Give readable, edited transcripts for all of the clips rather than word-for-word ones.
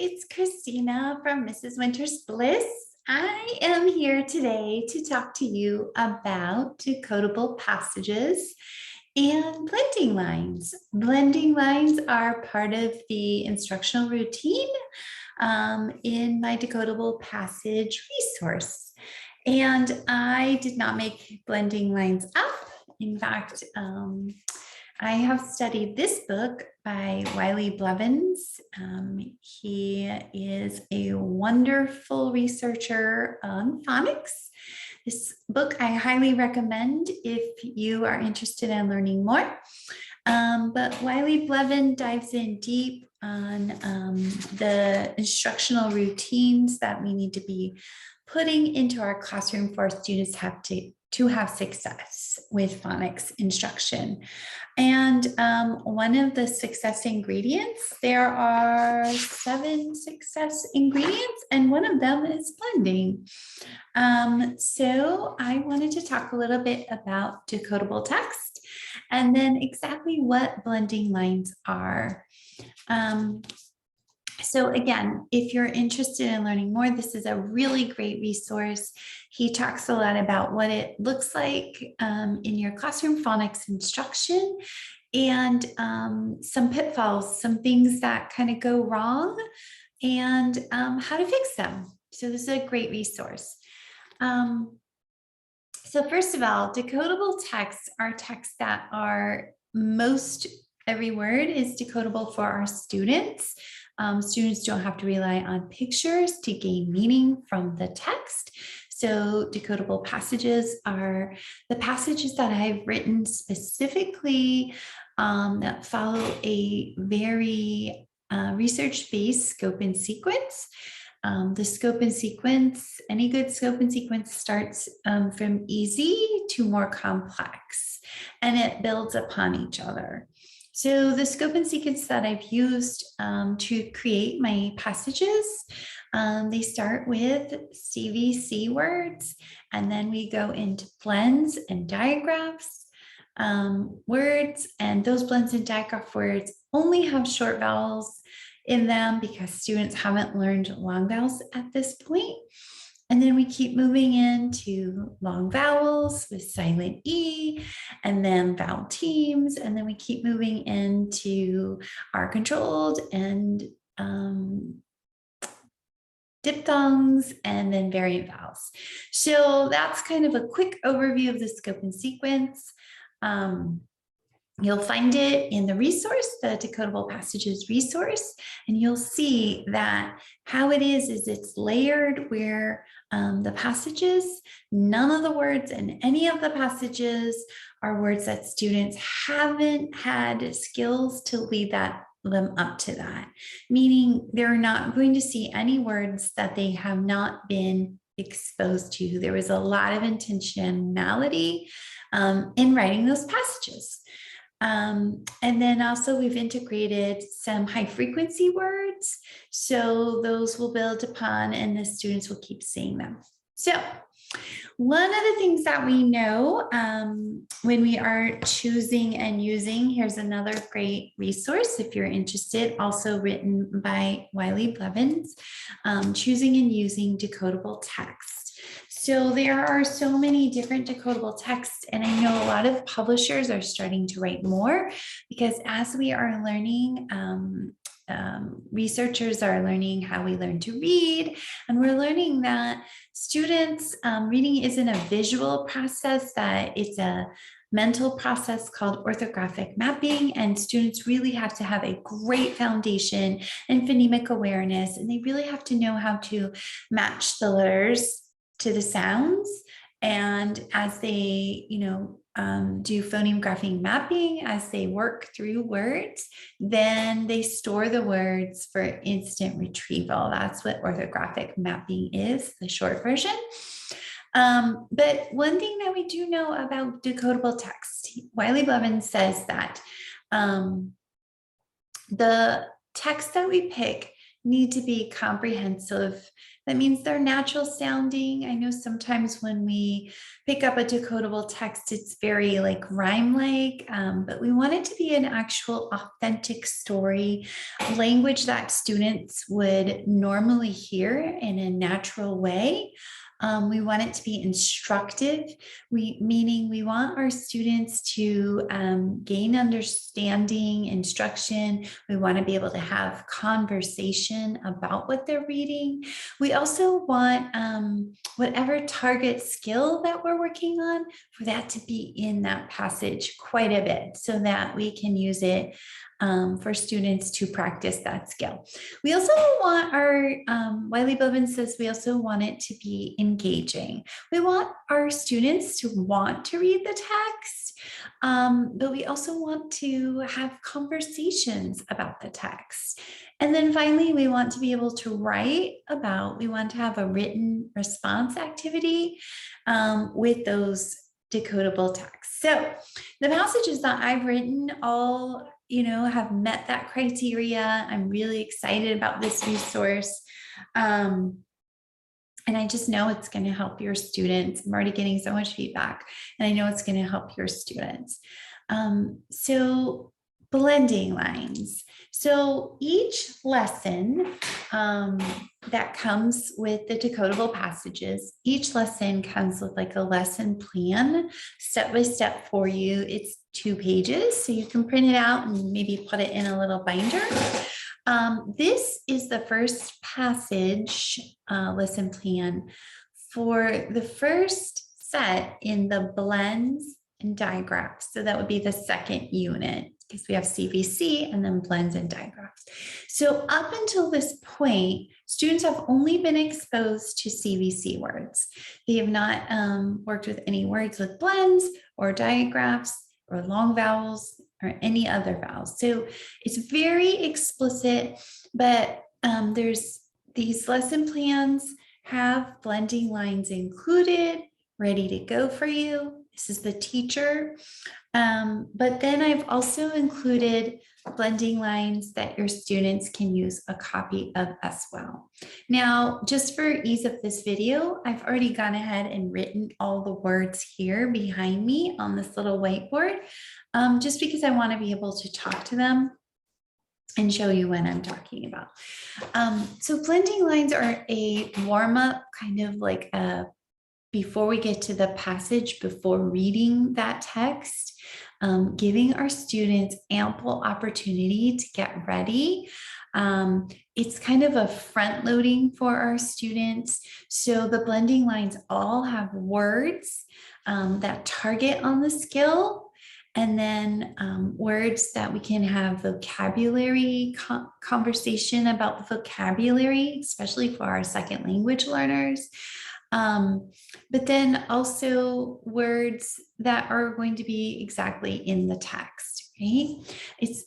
it's Christina from Mrs. Winter's Bliss. I am here today to talk to you about decodable passages and blending lines. Blending lines are part of the instructional routine in my decodable passage resource. And I did not make blending lines up. In fact, I have studied this book by Wiley Blevins. He is a wonderful researcher on phonics. This book I highly recommend if you are interested in learning more. But Wiley Blevins dives in deep on the instructional routines that we need to be putting into our classroom for our students to have success with phonics instruction. And one of the success ingredients, there are 7 success ingredients, and one of them is blending. So I wanted to talk a little bit about decodable text and then exactly what blending lines are. So again, if you're interested in learning more, this is a really great resource. He talks a lot about what it looks like in your classroom phonics instruction and some pitfalls, some things that kind of go wrong and how to fix them. So this is a great resource. So first of all, decodable texts are texts that are every word is decodable for our students. Students don't have to rely on pictures to gain meaning from the text. So decodable passages are the passages that I've written specifically that follow a very research-based scope and sequence. The scope and sequence, any good scope and sequence starts from easy to more complex, and it builds upon each other. So the scope and sequence that I've used to create my passages, they start with CVC words, and then we go into blends and digraphs words, and those blends and digraph words only have short vowels in them because students haven't learned long vowels at this point. And then we keep moving into long vowels with silent E, and then vowel teams. And then we keep moving into R controlled and diphthongs, and then variant vowels. So that's kind of a quick overview of the scope and sequence. You'll find it in the resource, the Decodable Passages resource, and you'll see that how it is it's layered where the passages, none of the words in any of the passages are words that students haven't had skills to lead them up to that, meaning they're not going to see any words that they have not been exposed to. There was a lot of intentionality in writing those passages. And then also we've integrated some high frequency words. So those will build upon and the students will keep seeing them. So one of the things that we know when we are choosing and using, here's another great resource if you're interested, also written by Wiley Blevins, choosing and using decodable text. So there are so many different decodable texts, and I know a lot of publishers are starting to write more because as we are learning, researchers are learning how we learn to read, and we're learning that students, reading isn't a visual process, that it's a mental process called orthographic mapping, and students really have to have a great foundation in phonemic awareness, and they really have to know how to match the letters to the sounds. And as they, do phoneme-grapheme mapping, as they work through words, then they store the words for instant retrieval. That's what orthographic mapping is, the short version. But one thing that we do know about decodable text, Wiley Blevins says that the text that we pick need to be comprehensive. That means they're natural sounding. I know sometimes when we pick up a decodable text, it's very like rhyme-like, but we want it to be an actual authentic story, language that students would normally hear in a natural way. We want it to be instructive, meaning we want our students to gain understanding, instruction. We want to be able to have conversation about what they're reading. We also want whatever target skill that we're working on for that to be in that passage quite a bit so that we can use it for students to practice that skill. We also want our, Wiley Blevins says we also want it to be engaging. We want our students to want to read the text, but we also want to have conversations about the text. And then finally, we want to be able to write about, we want to have a written response activity with those decodable texts. So the passages that I've written all have met that criteria. I'm really excited about this resource. And I just know it's going to help your students. I'm already getting so much feedback, and I know it's going to help your students. So blending lines. So each lesson that comes with the decodable passages, each lesson comes with like a lesson plan, step by step for you. It's 2 pages, so you can print it out and maybe put it in a little binder. This is the first passage lesson plan for the first set in the blends and digraphs. So that would be the second unit, because we have CVC and then blends and digraphs. So up until this point, students have only been exposed to CVC words. They have not worked with any words with blends or digraphs or long vowels or any other vowels. So it's very explicit, but there's these lesson plans have blending lines included, ready to go for you. This is the teacher. But then I've also included blending lines that your students can use a copy of as well. Now, just for ease of this video, I've already gone ahead and written all the words here behind me on this little whiteboard, just because I want to be able to talk to them and show you what I'm talking about. So blending lines are a warm-up, kind of like a before we get to the passage, before reading that text, giving our students ample opportunity to get ready. It's kind of a front loading for our students. So the blending lines all have words that target on the skill, and then words that we can have vocabulary conversation about the vocabulary, especially for our second language learners. But then also words that are going to be exactly in the text, right?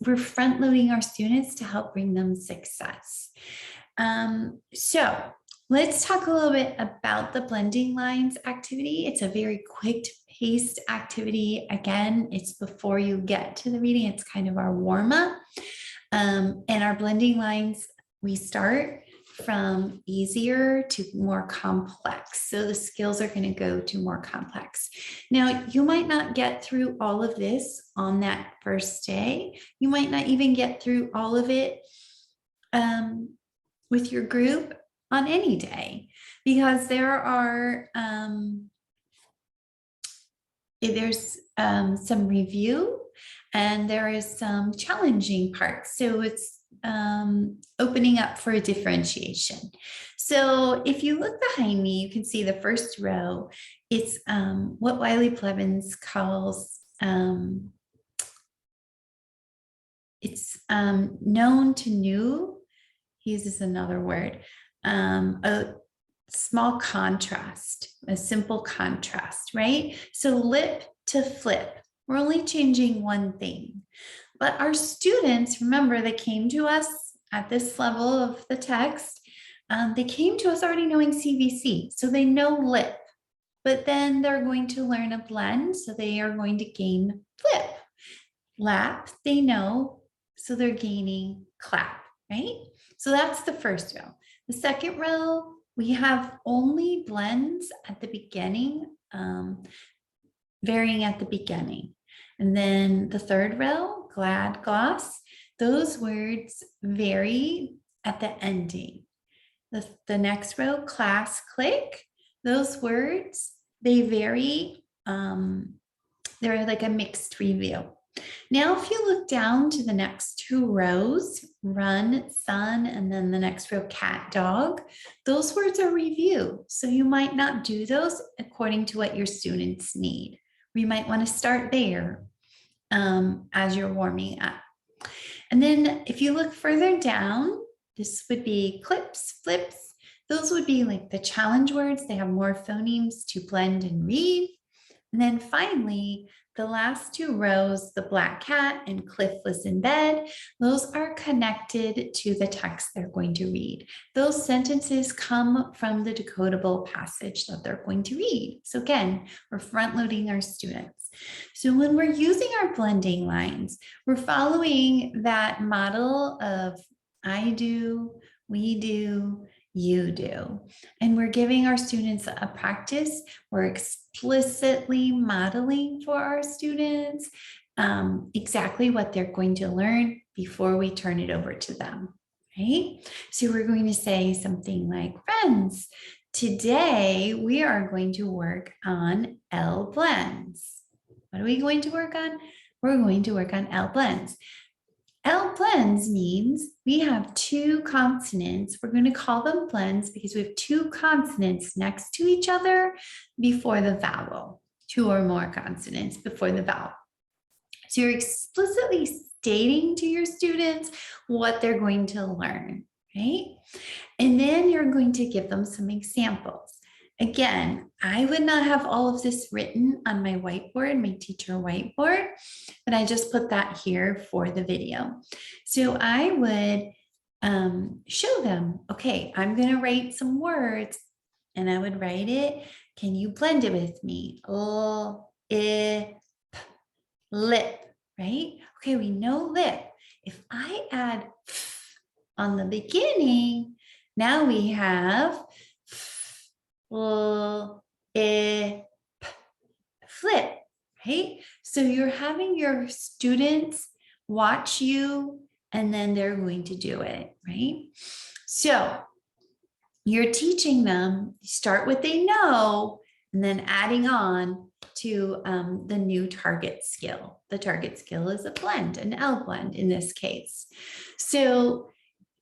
We're front loading our students to help bring them success. So let's talk a little bit about the blending lines activity. It's a very quick paced activity. Again, it's before you get to the reading. It's kind of our warm up. And our blending lines, we start from easier to more complex. So the skills are going to go to more complex. Now, you might not get through all of this on that first day. You might not even get through all of it with your group on any day, because there's some review and there is some challenging parts. So it's opening up for a differentiation. So if you look behind me, you can see the first row. It's what Wiley Blevins calls, it's known to new. He uses another word, a small contrast, a simple contrast, right? So lip to flip, we're only changing one thing. But our students, remember, they came to us at this level of the text. They came to us already knowing CVC, so they know lip, but then they're going to learn a blend, so they are going to gain flip. Lap, they know, so they're gaining clap, right? So that's the first row. The second row, we have only blends at the beginning, varying at the beginning. And then the third row, glad, gloss, those words vary at the ending. The next row, class, click, those words, they vary. They're like a mixed review. Now, if you look down to the next two rows, run, sun, and then the next row, cat, dog, those words are review. So you might not do those according to what your students need. We might want to start there as you're warming up. And then if you look further down, this would be clips, flips. Those would be like the challenge words. They have more phonemes to blend and read. And then finally, the last two rows, the black cat and Cliff was in bed, those are connected to the text they're going to read. Those sentences come from the decodable passage that they're going to read. So again, we're front loading our students. So when we're using our blending lines, we're following that model of I do, we do, you do. And we're giving our students a practice. We're explicitly modeling for our students exactly what they're going to learn before we turn it over to them, right? So we're going to say something like, friends, today we are going to work on L blends. What are we going to work on? We're going to work on L blends. L blends means we have two consonants. We're going to call them blends because we have two consonants next to each other before the vowel, two or more consonants before the vowel. So you're explicitly stating to your students what they're going to learn, right? And then you're going to give them some examples. Again, I would not have all of this written on my whiteboard, my teacher whiteboard, but I just put that here for the video. So I would show them, okay, I'm going to write some words and I would write it. Can you blend it with me? L, I, p, lip, right? Okay, we know lip. If I add f on the beginning, now we have L, I, p, flip, right? So you're having your students watch you and then they're going to do it, right? So you're teaching them, start what they know and then adding on to the new target skill. The target skill is a blend, an L blend in this case. So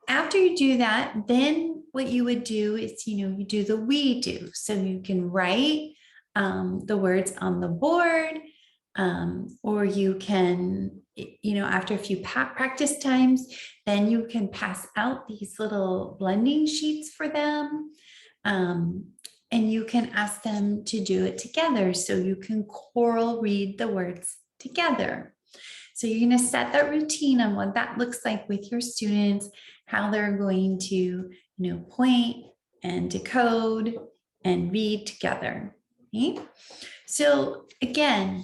after you do that, then what you would do is, you do the we do. So you can write the words on the board, or you can, after a few practice times, then you can pass out these little blending sheets for them. And you can ask them to do it together. So you can choral read the words together. So you're going to set that routine on what that looks like with your students, how they're going to, point and decode and read together. Okay? So again,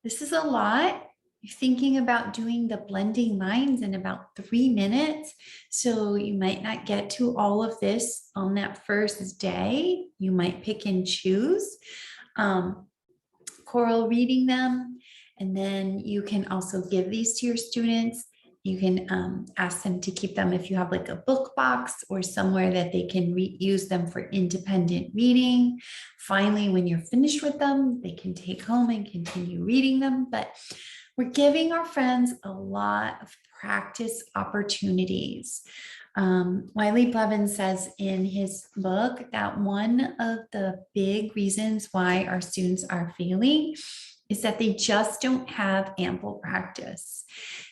this is a lot. You're thinking about doing the blending lines in about 3 minutes. So you might not get to all of this on that first day. You might pick and choose. Choral reading them. And then you can also give these to your students. You can ask them to keep them if you have like a book box or somewhere that they can use them for independent reading. Finally, when you're finished with them, they can take home and continue reading them. But we're giving our friends a lot of practice opportunities. Wiley Blevins says in his book that one of the big reasons why our students are failing is that they just don't have ample practice.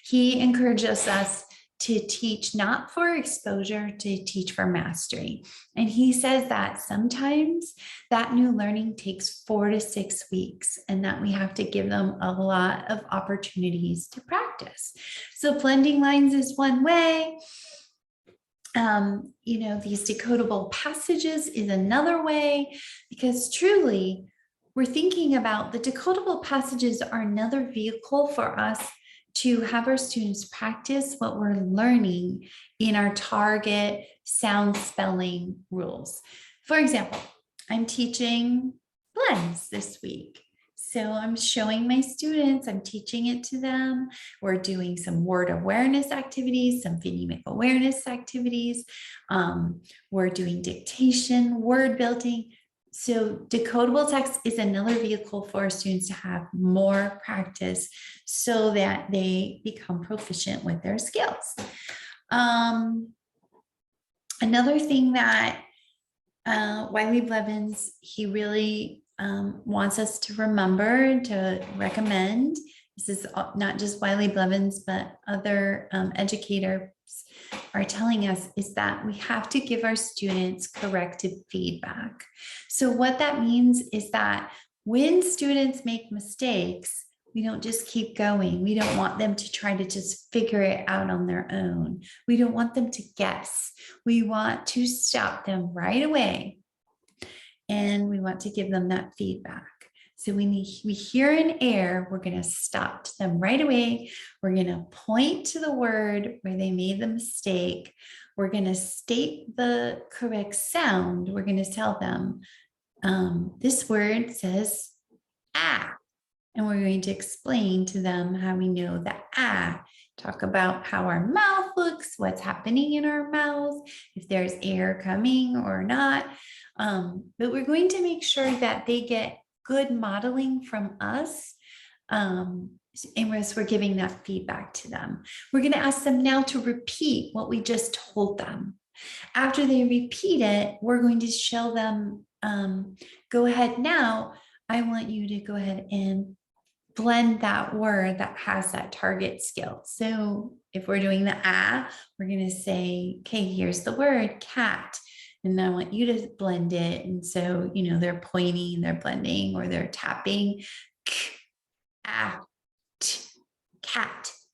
He encourages us to teach not for exposure, to teach for mastery. And he says that sometimes that new learning takes 4 to 6 weeks and that we have to give them a lot of opportunities to practice. So blending lines is one way. These decodable passages is another way, because truly we're thinking about the decodable passages are another vehicle for us to have our students practice what we're learning in our target sound spelling rules. For example, I'm teaching blends this week. So I'm showing my students, I'm teaching it to them. We're doing some word awareness activities, some phonemic awareness activities. We're doing dictation, word building. So decodable text is another vehicle for our students to have more practice so that they become proficient with their skills. Another thing that Wiley Blevins, he really wants us to remember, to recommend. This is not just Wiley Blevins, but other educators are telling us, is that we have to give our students corrective feedback. So what that means is that when students make mistakes, we don't just keep going. We don't want them to try to just figure it out on their own. We don't want them to guess. We want to stop them right away. And we want to give them that feedback. So when we hear an error, we're going to stop them right away. We're going to point to the word where they made the mistake. We're going to state the correct sound. We're going to tell them this word says ah. And we're going to explain to them how we know that ah. Talk about how our mouth looks, what's happening in our mouth, if there's air coming or not. But we're going to make sure that they get good modeling from us. And as we're giving that feedback to them, we're going to ask them now to repeat what we just told them. After they repeat it, we're going to show them, go ahead now. I want you to go ahead and blend that word that has that target skill. So if we're doing the ah, we're going to say, okay, here's the word cat. And I want you to blend it. And so, you know, they're pointing, they're blending, or they're tapping, cat,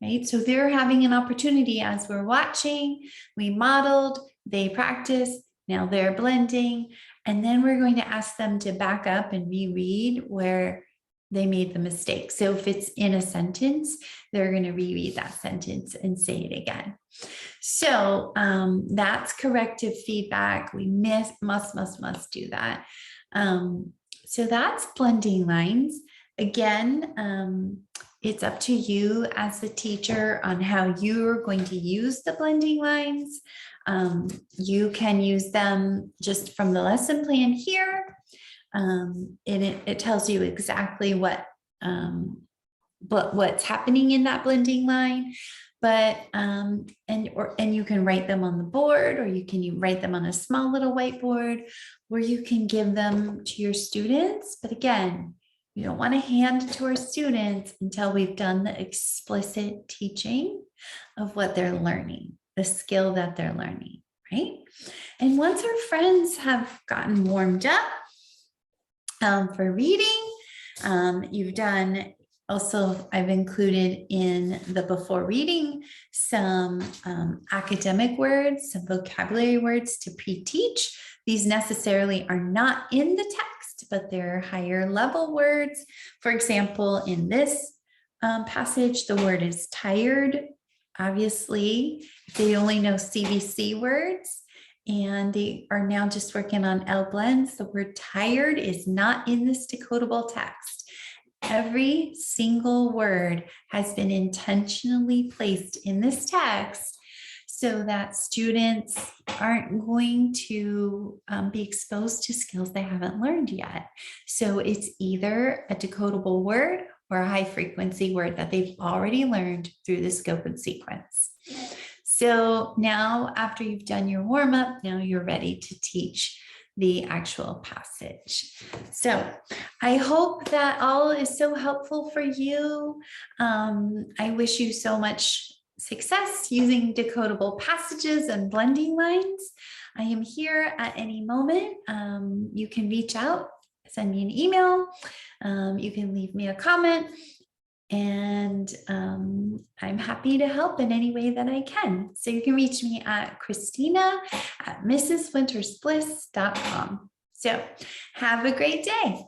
right? So they're having an opportunity as we're watching, we modeled, they practiced, now they're blending. And then we're going to ask them to back up and reread where they made the mistake. So if it's in a sentence, they're going to reread that sentence and say it again. So that's corrective feedback. We must do that. So that's blending lines. Again, it's up to you as the teacher on how you're going to use the blending lines. You can use them just from the lesson plan here. And it tells you exactly what's happening in that blending line, but and you can write them on the board, or you can write them on a small little whiteboard, where you can give them to your students. But again, you don't want to hand it to our students until we've done the explicit teaching of what they're learning, the skill that they're learning, right? And once our friends have gotten warmed up for reading, you've done also, I've included in the before reading some academic words, some vocabulary words to pre-teach. These necessarily are not in the text, but they're higher level words. For example, in this passage, the word is tired. Obviously, if they only know CVC words, and they are now just working on L blends, the word tired is not in this decodable text. Every single word has been intentionally placed in this text so that students aren't going to be exposed to skills they haven't learned yet. So it's either a decodable word or a high frequency word that they've already learned through the scope and sequence. So now, after you've done your warm up, now you're ready to teach the actual passage. So I hope that all is so helpful for you. I wish you so much success using decodable passages and blending lines. I am here at any moment. You can reach out, send me an email. You can leave me a comment. And I'm happy to help in any way that I can. So you can reach me at Christina@mrswintersbliss.com. So have a great day.